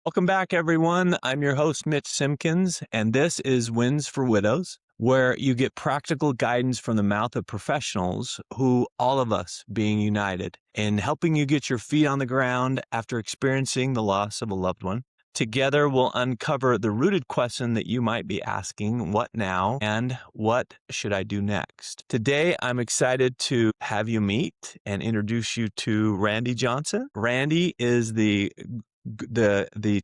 Welcome back, everyone. I'm your host, Mitch Simpkins, and this is Wins for Widows, where you get practical guidance from the mouth of professionals who, all of us, being united in helping you get your feet on the ground after experiencing the loss of a loved one. Together, we'll uncover the rooted question that you might be asking, what now, and what should I do next? Today, I'm excited to have you meet and introduce you to Randi Johnson. Randi is the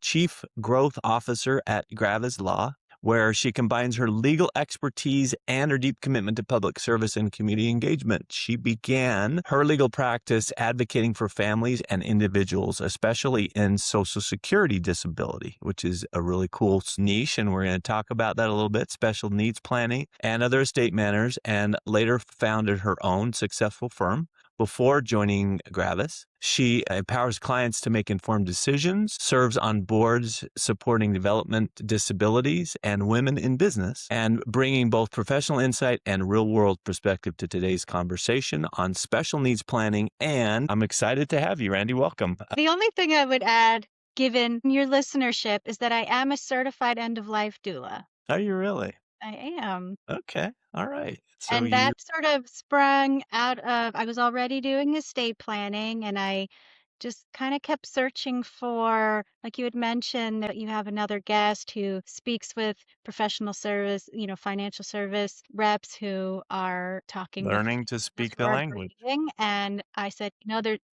Chief Growth Officer at Gravis Law, where she combines her legal expertise and her deep commitment to public service and community engagement. She began her legal practice advocating for families and individuals, especially in Social Security disability, which is a really cool niche, and we're going to talk about that a little bit, special needs planning and other estate matters, and later founded her own successful firm. Before joining Gravis, she empowers clients to make informed decisions, serves on boards supporting development disabilities and women in business, and bringing both professional insight and real-world perspective to today's conversation on special needs planning. And I'm excited to have you, Randi. Welcome. The only thing I would add, given your listenership, is that I am a certified end-of-life doula. Are you really? I am. Okay. All right. So And that sort of sprung out of, I was already doing estate planning, and I just kind of kept searching for, like you had mentioned, that you have another guest who speaks with professional service, financial service reps who are talking with learning to those speak who the are language. grieving. And I said,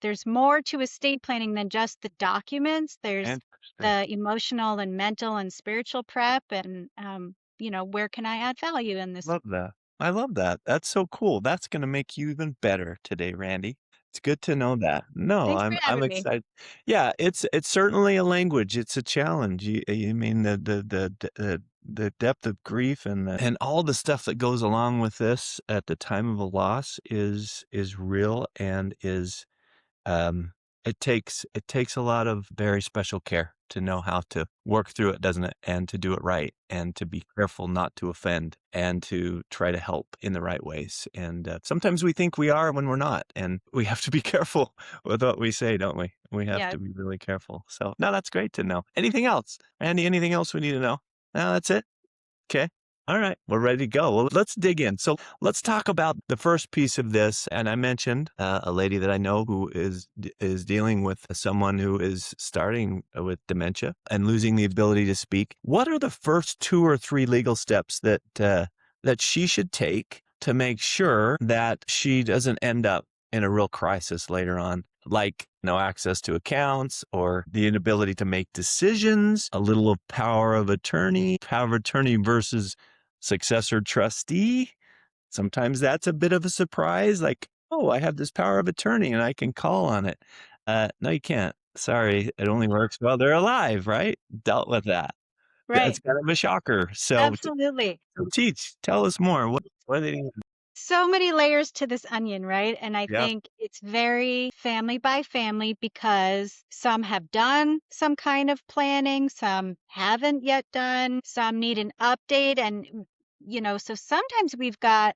there's more to estate planning than just the documents. There's Interesting. the emotional and mental and spiritual prep, and where can I add value in this? Love that. I love that. That's so cool. That's going to make you even better today, Randi. It's good to know that. No, Thanks for I'm having me. excited. Yeah, it's certainly a language. It's a challenge. You mean the depth of grief and all the stuff that goes along with this at the time of a loss is real and is um, it takes a lot of very special care to know how to work through it, doesn't it? And to do it right, and to be careful not to offend, and to try to help in the right ways. And sometimes we think we are when we're not, and we have to be careful with what we say, don't we? We have Yeah. to be really careful. So, no, that's great to know. Anything else, Andy? Anything else we need to know? No, that's it. Okay. All right. We're ready to go. Well, let's dig in. So let's talk about the first piece of this. And I mentioned a lady that I know who is dealing with someone who is starting with dementia and losing the ability to speak. What are the first 2 or 3 legal steps that she should take to make sure that she doesn't end up in a real crisis later on? Like no access to accounts or the inability to make decisions, a little of power of attorney versus successor trustee. Sometimes that's a bit of a surprise. Like, oh, I have this power of attorney and I can call on it. No, you can't. Sorry, it only works while they're alive, right? Dealt with that. That's Right. kind of a shocker. So, Absolutely. tell us more. What do you? So many layers to this onion, right? And I Yeah, think it's very family by family because some have done some kind of planning, some haven't yet done, some need an update. And, so sometimes we've got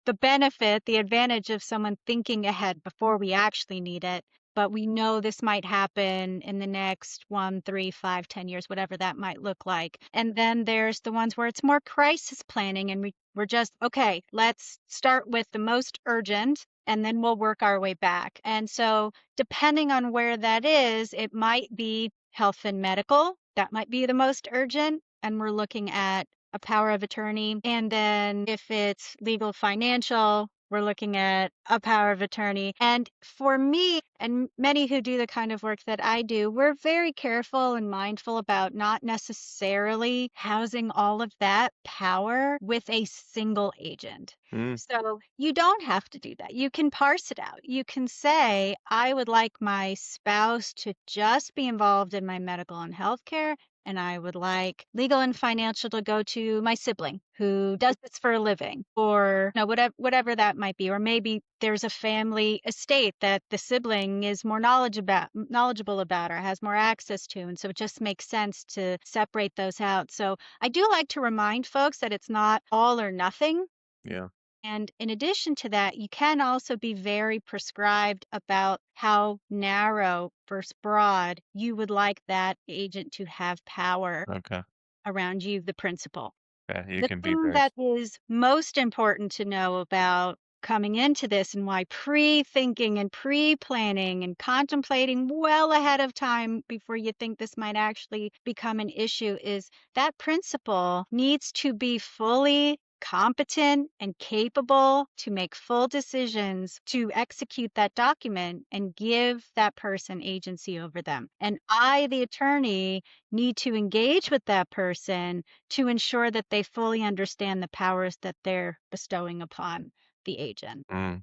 the benefit, the advantage of someone thinking ahead before we actually need it. But we know this might happen in the next 1, 3, 5, 10 years, whatever that might look like. And then there's the ones where it's more crisis planning, and we're just, okay, let's start with the most urgent and then we'll work our way back. And so depending on where that is, it might be health and medical. That might be the most urgent. And we're looking at a power of attorney. And then if it's legal financial, we're looking at a power of attorney. And for me and many who do the kind of work that I do, we're very careful and mindful about not necessarily housing all of that power with a single agent. Mm, So you don't have to do that. You can parse it out. You can say, I would like my spouse to just be involved in my medical and healthcare, and I would like legal and financial to go to my sibling who does this for a living, or whatever that might be. Or maybe there's a family estate that the sibling is more knowledgeable about or has more access to, and so it just makes sense to separate those out. So I do like to remind folks that it's not all or nothing. yeah. And in addition to that, you can also be very prescribed about how narrow versus broad you would like that agent to have power Okay. around you, the principal. Yeah, you The can be thing very that is most important to know about coming into this and why pre-thinking and pre-planning and contemplating well ahead of time before you think this might actually become an issue is that principal needs to be fully competent and capable to make full decisions to execute that document and give that person agency over them. And I, the attorney, need to engage with that person to ensure that they fully understand the powers that they're bestowing upon the agent. Mm.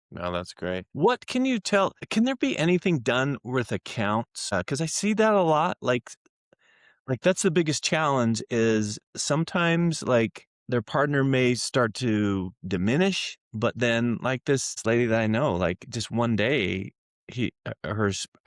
No, that's great. What can you tell? Can there be anything done with accounts? Because I see that a lot. Like that's the biggest challenge is sometimes like their partner may start to diminish, but then like this lady that I know, like just one day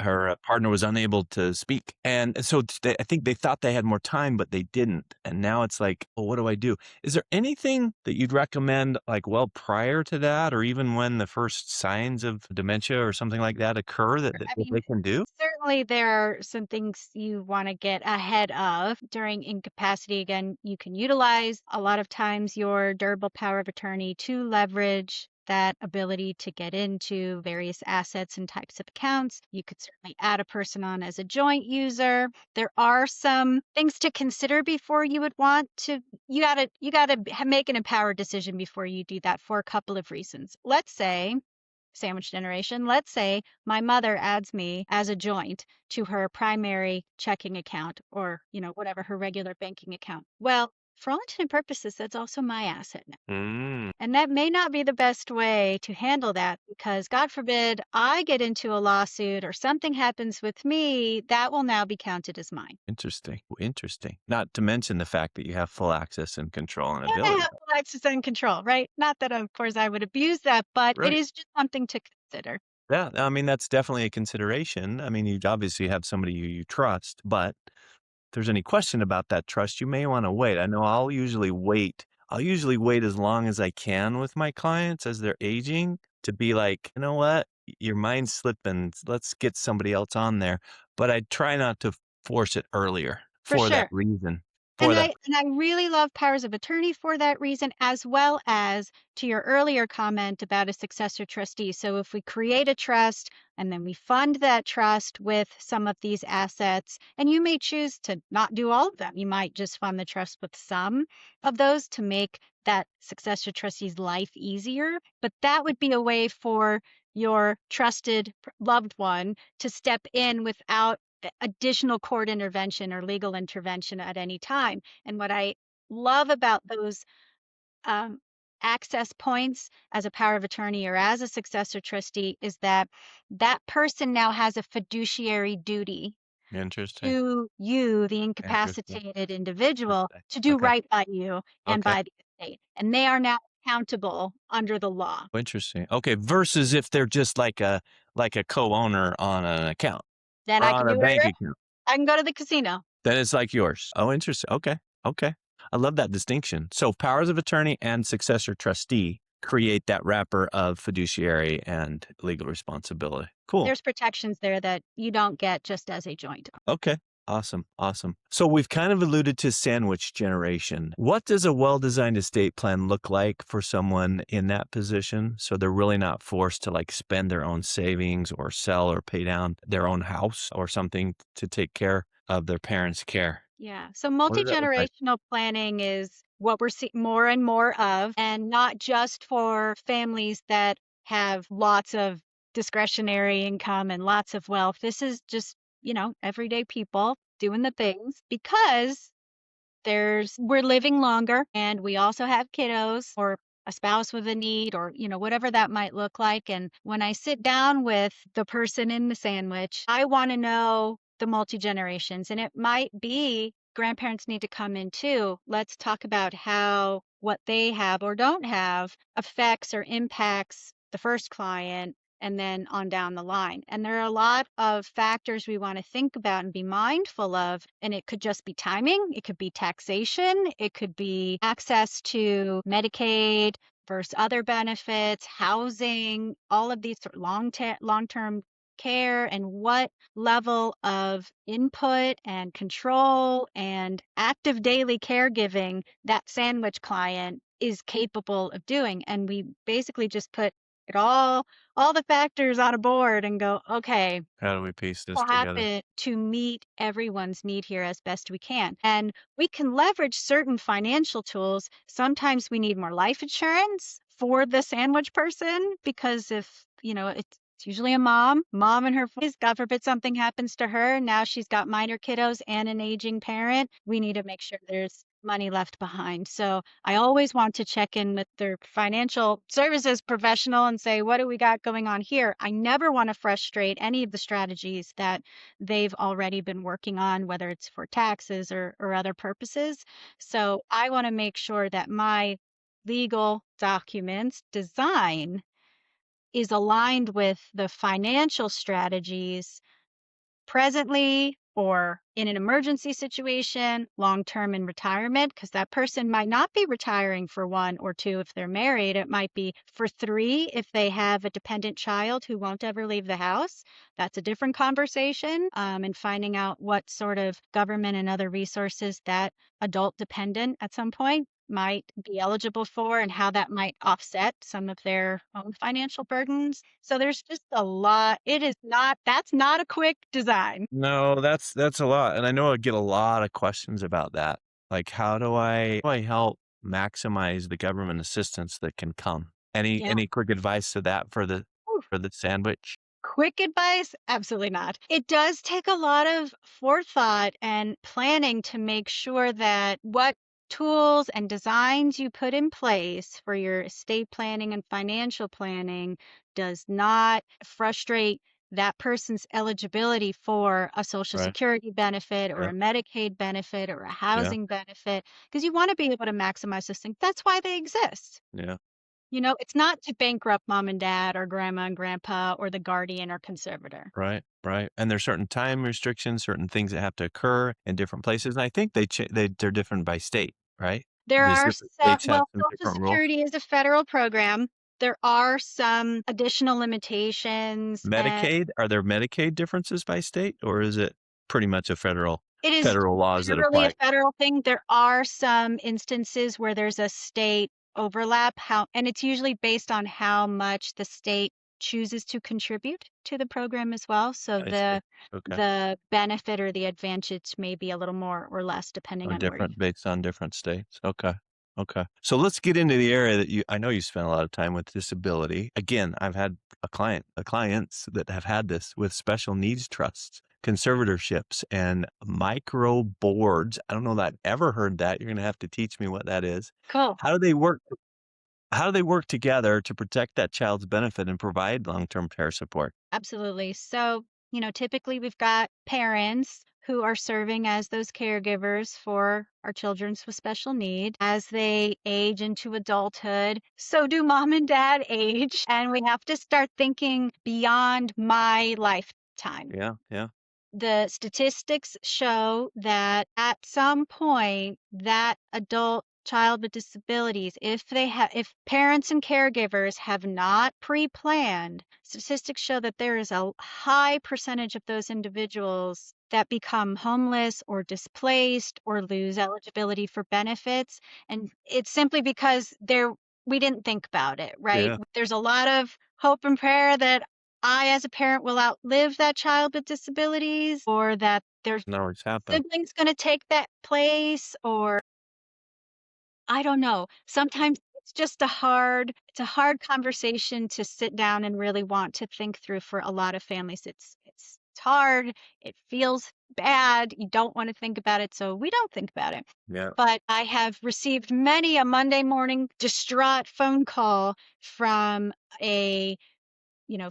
her partner was unable to speak. And so I think they thought they had more time, but they didn't. And now it's like, well, what do I do? Is there anything that you'd recommend like well prior to that, or even when the first signs of dementia or something like that occur I that mean, they can do? certainly there are some things you want to get ahead of during incapacity. Again, you can utilize a lot of times your durable power of attorney to leverage that ability to get into various assets and types of accounts. You could certainly add a person on as a joint user. There are some things to consider before you would want to you got to make an empowered decision before you do that for a couple of reasons. Let's say sandwich generation. Let's say my mother adds me as a joint to her primary checking account or, whatever her regular banking account. Well, for all intents and purposes, that's also my asset now. Mm, And that may not be the best way to handle that because, God forbid, I get into a lawsuit or something happens with me, that will now be counted as mine. interesting. Not to mention the fact that you have full access and control and And I ability. have full access and control, right? Not that, of course, I would abuse that, but it Right. is just something to consider. Yeah, I mean, that's definitely a consideration. I mean, you obviously have somebody who you trust, but if there's any question about that trust, you may want to wait. I know I'll usually wait. I'll usually wait as long as I can with my clients as they're aging to be like, you know what? Your mind's slipping. Let's get somebody else on there. But I try not to force it earlier For for that sure. reason. And For that. I really love powers of attorney for that reason, as well as to your earlier comment about a successor trustee. So if we create a trust and then we fund that trust with some of these assets, and you may choose to not do all of them. You might just fund the trust with some of those to make that successor trustee's life easier. But that would be a way for your trusted loved one to step in without additional court intervention or legal intervention at any time. And what I love about those um, access points as a power of attorney or as a successor trustee is that that person now has a fiduciary duty Interesting. to you, the Interesting. incapacitated individual, Interesting. to do Okay. right by you and Okay. by the estate. And they are now accountable under the law. Interesting. Okay, versus if they're just like a co-owner on an account Then or I can on do a bank whatever. account, I can go to the casino. then it's like yours. Oh, interesting. Okay. Okay. I love that distinction. So powers of attorney and successor trustee create that wrapper of fiduciary and legal responsibility. Cool. There's protections there that you don't get just as a joint. Okay. Awesome. Awesome. So we've kind of alluded to sandwich generation. What does a well-designed estate plan look like for someone in that position? So they're really not forced to like spend their own savings or sell or pay down their own house or something to take care of their parents' care. Yeah. So What does that look like? multi-generational planning is what we're seeing more and more of, and not just for families that have lots of discretionary income and lots of wealth. This is just, everyday people doing the things because we're living longer and we also have kiddos or a spouse with a need or whatever that might look like. And when I sit down with the person in the sandwich, I want to know the multi generations, and it might be grandparents need to come in too. Let's talk about how what they have or don't have affects or impacts the first client and then on down the line. And there are a lot of factors we want to think about and be mindful of. And it could just be timing, it could be taxation, it could be access to Medicaid, versus other benefits, housing, all of these sort of long-term care, and what level of input and control and active daily caregiving that sandwich client is capable of doing. And we basically just put it all the factors on a board and go, okay, How do we piece this will together? happen to meet everyone's need here as best we can. And we can leverage certain financial tools. Sometimes we need more life insurance for the sandwich person because if, it's usually a mom and her boys, God forbid something happens to her. Now she's got minor kiddos and an aging parent. We need to make sure there's money left behind. So I always want to check in with their financial services professional and say, what do we got going on here? I never want to frustrate any of the strategies that they've already been working on, whether it's for taxes or other purposes. So I want to make sure that my legal documents design is aligned with the financial strategies presently or in an emergency situation, long term in retirement, because that person might not be retiring for 1 or 2 if they're married. It might be for 3 if they have a dependent child who won't ever leave the house. That's a different conversation. And finding out what sort of government and other resources that adult dependent at some point might be eligible for and how that might offset some of their own financial burdens. So there's just a lot. That's not a quick design. No, that's a lot, and I know I get a lot of questions about that. Like, how do I help maximize the government assistance that can come? Any Yeah. any quick advice to that for the Ooh, sandwich? quick advice? Absolutely not. It does take a lot of forethought and planning to make sure that what tools and designs you put in place for your estate planning and financial planning does not frustrate that person's eligibility for a Social Right. Security benefit or Yeah. a Medicaid benefit or a Yeah. housing benefit, because you want to be able to maximize those things. That's why they exist. Yeah. It's not to bankrupt mom and dad or grandma and grandpa or the guardian or conservator. Right, right, and there's certain time restrictions, certain things that have to occur in different places, and I think they're different by state, right? There Does are different states have some Social different rules? Security is a federal program. There are some additional limitations, and Medicaid, are there Medicaid differences by state, or is it pretty much a it is federal laws that federally a apply? federal thing. There are some instances where there's a state overlap, and it's usually based on how much the state chooses to contribute to the program as well. So I see. the Okay. the benefit or the advantage may be a little more or less depending Or on where you. different based on different states. Okay. Okay. So let's get into the area that I know you spent a lot of time with disability. Again, I've had clients that have had this with special needs trusts, conservatorships, and micro boards. I don't know that I've ever heard that. You're going to have to teach me what that is. Cool. How do they work? How do they work together to protect that child's benefit and provide long-term care support? Absolutely. So, typically we've got parents who are serving as those caregivers for our children with special need. As they age into adulthood, so do mom and dad age, and we have to start thinking beyond my lifetime. Yeah, yeah, The statistics show that at some point that adult child with disabilities, if parents and caregivers have not pre-planned, statistics show that there is a high percentage of those individuals that become homeless or displaced or lose eligibility for benefits, and it's simply because we didn't think about it, right? yeah. There's a lot of hope and prayer that I, as a parent, will outlive that child with disabilities, or that their Doesn't always happen. sibling's gonna take that place, or I don't know. Sometimes it's a hard conversation to sit down and really want to think through for a lot of families. It's hard, it feels bad, you don't wanna think about it, so we don't think about it. Yeah. But I have received many a Monday morning distraught phone call from a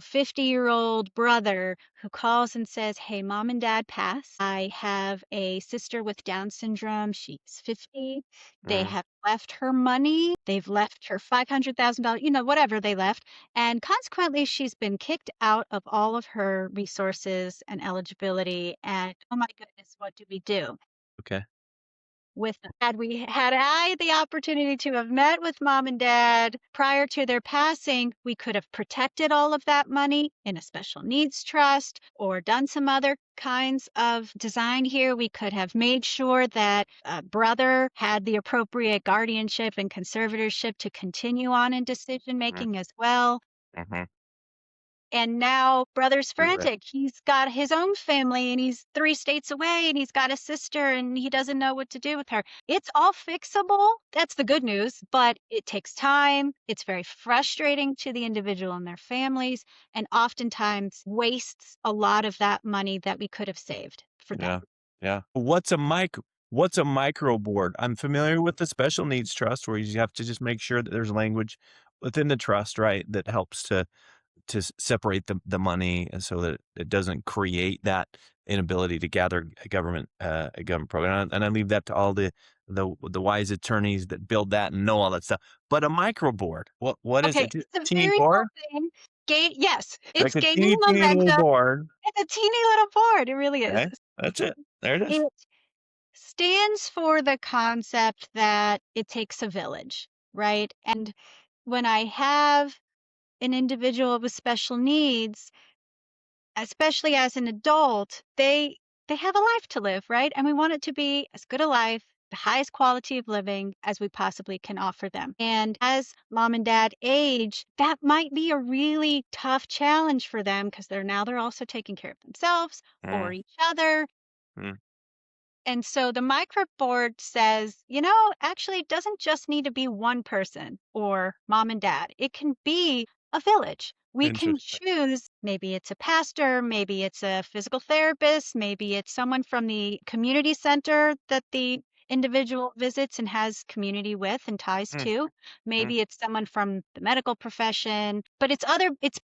50-year-old brother who calls and says, "Hey, mom and dad passed. I have a sister with Down syndrome. She's 50. They Mm, have left her money. They've left her $500,000, whatever they left. And consequently, she's been kicked out of all of her resources and eligibility. And oh my goodness, what do we do?" okay. with had I the opportunity to have met with mom and dad prior to their passing, we could have protected all of that money in a special needs trust or done some other kinds of design here. We could have made sure that a brother had the appropriate guardianship and conservatorship to continue on in decision Mm, making as well. mhm. And now brother's You're right. frantic. He's got his own family and he's 3 states away and he's got a sister and he doesn't know what to do with her. It's all fixable. That's the good news, but it takes time. It's very frustrating to the individual and their families, and oftentimes wastes a lot of that money that we could have saved for Yeah. them. Yeah. What's a micro board? I'm familiar with the special needs trust where you have to just make sure that there's language within the trust, right, that helps to separate the money and so that it doesn't create that inability to gather a government program. And I leave that to all the wise attorneys that build that and know all that stuff. But a micro board, what is Okay, it? Just it's a teeny very board? something. Yes, Like it's a gaining teeny little momentum. board. It's a teeny little board. It really is. Okay. That's it. There it is. It stands for the concept that it takes a village, right? And when I have an individual with special needs, especially as an adult, they have a life to live, right? And we want it to be as good a life, the highest quality of living as we possibly can offer them. And as mom and dad age, that might be a really tough challenge for them because they're also taking care of themselves or Mm, each other. mm. And so the microboard says, actually, it doesn't just need to be one person or mom and dad. It can be a village. We can Interesting. choose, maybe it's a pastor, maybe it's a physical therapist, maybe it's someone from the community center that the individual visits and has community with and ties Mm, to. mm. Maybe it's someone from the medical profession, but it's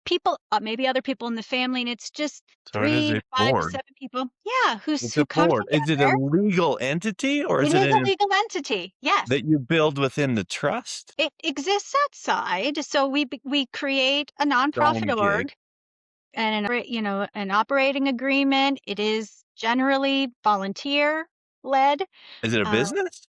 people, maybe other people in the family, and it's just So it is 3 a to 5 to board. 7 people. Yeah, It's who a come board. Is it a together. legal entity or It is it is a an legal entity. Yes. that you build within the trust? It exists outside, so we create a Its own nonprofit gig. org and an operating agreement. It is generally volunteer led. Is it a Uh, business?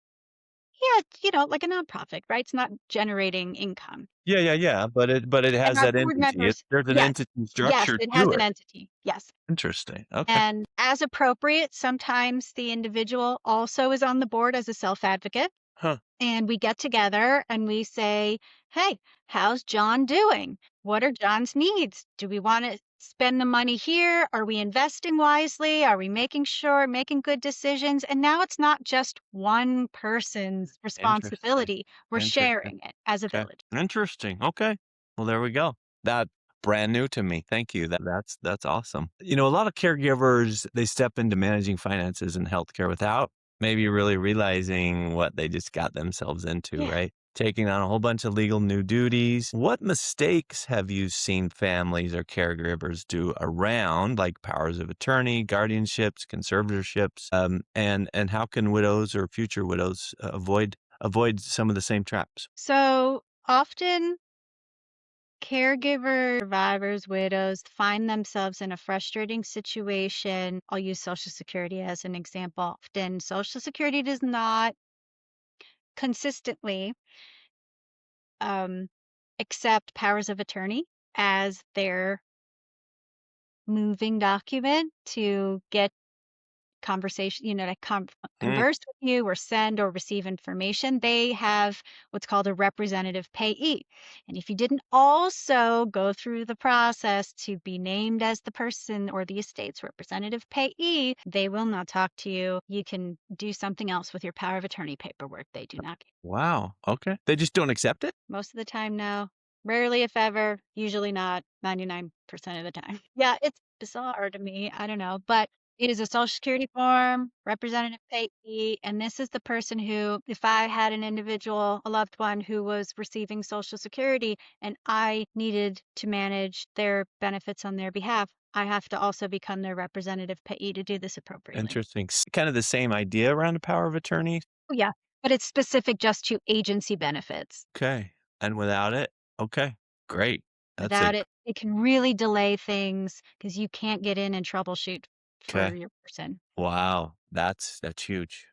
yeah, like a nonprofit, right? It's not generating income. Yeah, yeah, yeah, but it And has our that board entity. members, There's an yes, entity yes, structure it has to an it. entity. Yes. Interesting. Okay. And as appropriate, sometimes the individual also is on the board as a self advocate. Huh. And we get together and we say, hey, how's John doing? What are John's needs? Do we want to spend the money here? Are we investing wisely? Are we making good decisions? And now it's not just one person's Interesting. responsibility. We're Interesting. sharing it as a Okay. village. Interesting. Okay. Well, there we go. That brand new to me. Thank you. That's awesome. A lot of caregivers, they step into managing finances and healthcare without maybe really realizing what they just got themselves into, Yeah. right? Taking on a whole bunch of legal new duties. What mistakes have you seen families or caregivers do around like powers of attorney, guardianships, conservatorships, and how can widows or future widows avoid some of the same traps? So often caregivers, survivors, widows find themselves in a frustrating situation. I'll use Social Security as an example. Often, Social Security does not consistently um, accept powers of attorney as their moving document to get conversation, to Mm, converse with you or send or receive information. They have what's called a representative payee. And if you didn't also go through the process to be named as the person or the estate's representative payee, they will not talk to you. You can do something else with your power of attorney paperwork. They do not. wow. Okay. They just don't accept it? Most of the time, no. Rarely, if ever, usually not, 99% of the time. Yeah, it's bizarre to me. I don't know. But it is a Social Security form, representative payee, and this is the person who, if I had an individual, a loved one who was receiving Social Security and I needed to manage their benefits on their behalf, I have to also become their representative payee to do this appropriately. Interesting. Kind of the same idea around a power of attorney? Oh, yeah. But it's specific just to agency benefits. Okay. And without it? Okay. Great. That's a Without it, it can really delay things because you can't get in and troubleshoot for okay. your person. Wow. That's huge.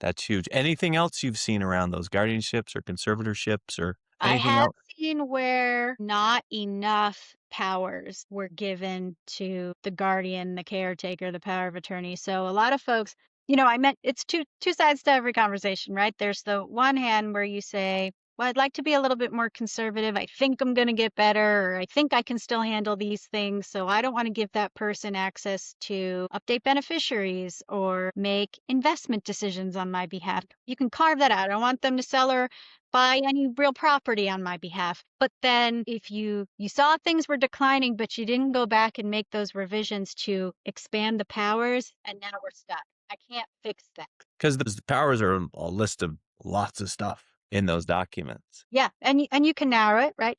That's huge. Anything else you've seen around those guardianships or conservatorships or I anything have else? seen where not enough powers were given to the guardian, the caretaker, the power of attorney. So a lot of folks, I meant it's two sides to every conversation, right? There's the one hand where you say, well, I'd like to be a little bit more conservative. I think I'm going to get better, or I think I can still handle these things. So I don't want to give that person access to update beneficiaries or make investment decisions on my behalf. You can carve that out. I don't want them to sell or buy any real property on my behalf. But then if you saw things were declining, but you didn't go back and make those revisions to expand the powers, and now we're stuck. I can't fix that. Because those powers are a list of lots of stuff in those documents. Yeah, and you can narrow it, right?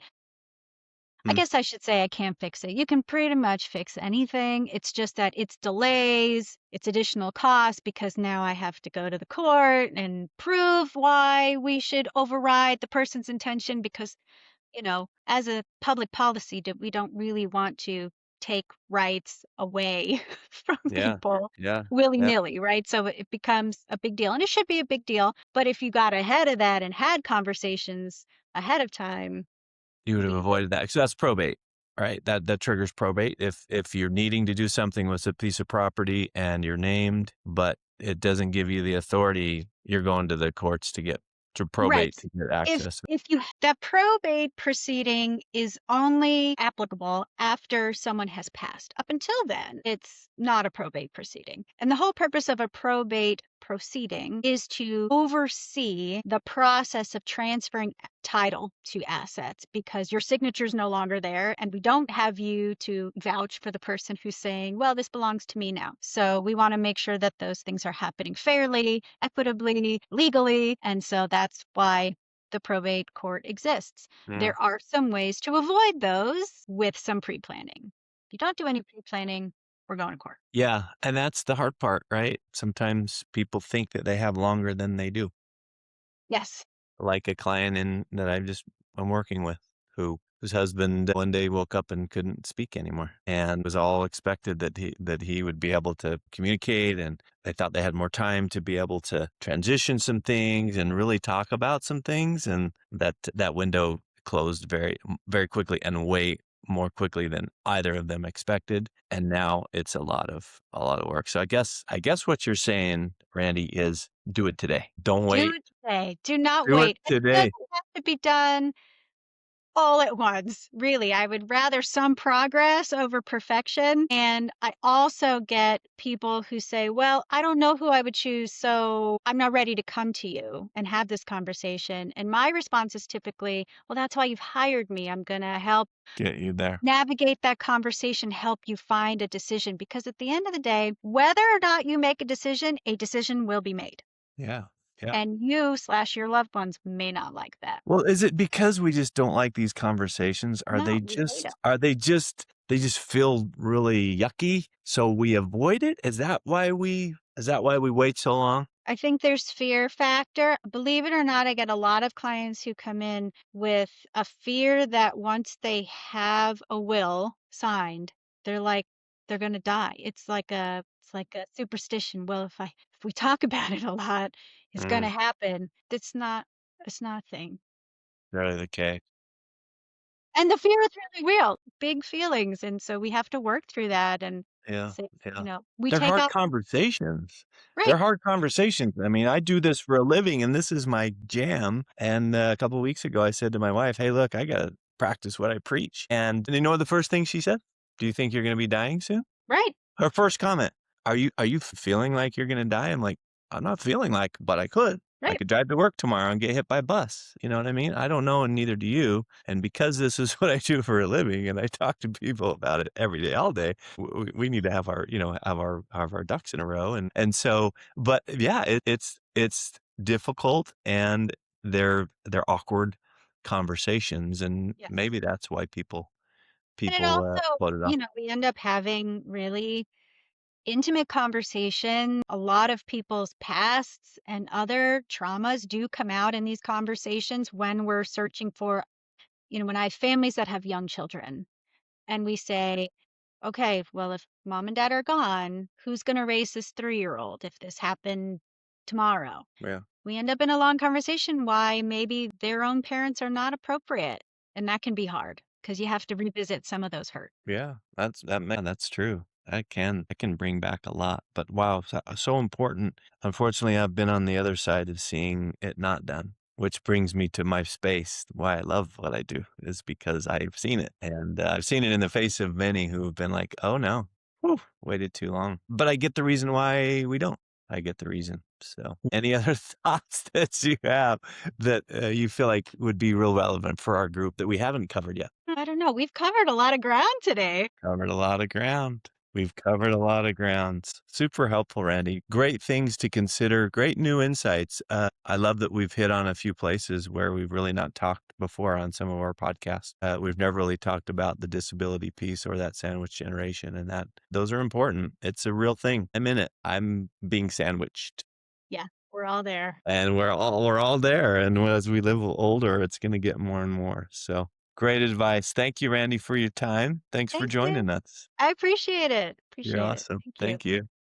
I Mm, guess I should say I can't fix it. You can pretty much fix anything. It's just that it's delays, it's additional costs because now I have to go to the court and prove why we should override the person's intention because as a public policy, we don't really want to take rights away from yeah, people yeah, yeah. willy-nilly, right? So it becomes a big deal, and it should be a big deal. But if you got ahead of that and had conversations ahead of time, You would have the avoided that. So that's probate, right? That triggers probate. If you're needing to do something with a piece of property and you're named, but it doesn't give you the authority, you're going to the courts to right. probate to get If access. if you that probate proceeding is only applicable after someone has passed. Up until then, it's not a probate proceeding. And the whole purpose of a probate proceeding is to oversee the process of transferring title to assets because your signature is no longer there and we don't have you to vouch for the person who's saying, well, this belongs to me now. So we want to make sure that those things are happening fairly, equitably, legally. And so that's why the probate court exists. Mm. There are some ways to avoid those with some pre-planning. If you don't do any pre-planning, we're going to court. Yeah, and that's the hard part, right? Sometimes people think that they have longer than they do. Yes. Like a client that I'm working with whose husband one day woke up and couldn't speak anymore and was all expected that he would be able to communicate, and they thought they had more time to be able to transition some things and really talk about some things, and that window closed very quickly and way more quickly than either of them expected, and now it's a lot of work. So I guess what you're saying, Randy, is do it today. Don't Do wait. it today. Do not Do it wait. And it today. doesn't have to be done all at once, really. I would rather some progress over perfection. And I also get people who say, well, I don't know who I would choose, so I'm not ready to come to you and have this conversation. And my response is typically, well, that's why you've hired me. I'm going to help Get you there. navigate that conversation, help you find a decision. Because at the end of the day, whether or not you make a decision will be made. Yeah. Yeah. And you/your loved ones may not like that. Well, is it because we just don't like these conversations? No, we hate it. They just feel really yucky, so we avoid it? Is that why we wait so long? I think there's fear factor. Believe it or not, I get a lot of clients who come in with a fear that once they have a will signed, they're like they're going to die. It's like a superstition. Well, if we talk about it a lot, it's going to Mm, happen. It's not a thing. really the case. And the fear is really real, big feelings, and so we have to work through that and Yeah, say, yeah. we They're take hard out conversations. right, They're hard conversations. I mean, I do this for a living, and this is my jam, and, a couple of weeks ago, I said to my wife, "Hey, look, I gotta practice what I preach," and you know what the first thing she said? "Do you think you're gonna be dying soon?" right, Her first comment, "Are you feeling like you're gonna die?" I'm like, "I'm not feeling like, but I could. I right. could drive to work tomorrow and get hit by a bus." You know what I mean? I don't know, and neither do you. And because this is what I do for a living, and I talk to people about it every day, all day, we need to have our ducks in a row. And so, but yeah, it's difficult, and they're awkward conversations, and Yes. maybe that's why And it people also, float it off. we end up having really intimate conversation. A lot of people's pasts and other traumas do come out in these conversations when we're searching for, when I have families that have young children and we say, okay, well, if mom and dad are gone, who's going to raise this 3-year-old if this happened tomorrow. Yeah. We end up in a long conversation why maybe their own parents are not appropriate. And that can be hard because you have to revisit some of those hurt. Yeah, that's true. That can bring back a lot. But wow, so important. Unfortunately, I've been on the other side of seeing it not done, which brings me to my space. Why I love what I do is because I've seen it, and I've seen it in the face of many who have been like, "Oh no, whew, waited too long." But I get the reason why we don't. I get the reason. So, any other thoughts that you have that you feel like would be real relevant for our group that we haven't covered yet? I don't know. We've covered a lot of ground today. Covered a lot of ground. We've covered a lot of grounds. Super helpful, Randy. Great things to consider. Great new insights. I love that we've hit on a few places where we've really not talked before on some of our podcasts. We've never really talked about the disability piece or that sandwich generation, and that those are important. It's a real thing. I'm in it. I'm being sandwiched, Yeah, we're all there. and we're all there. And as we live older, it's going to get more and more. So great advice. Thank you, Randy, for your time. Thanks for Thank you. joining us. I appreciate it. You're Appreciate it. awesome. Thank you. Thank you.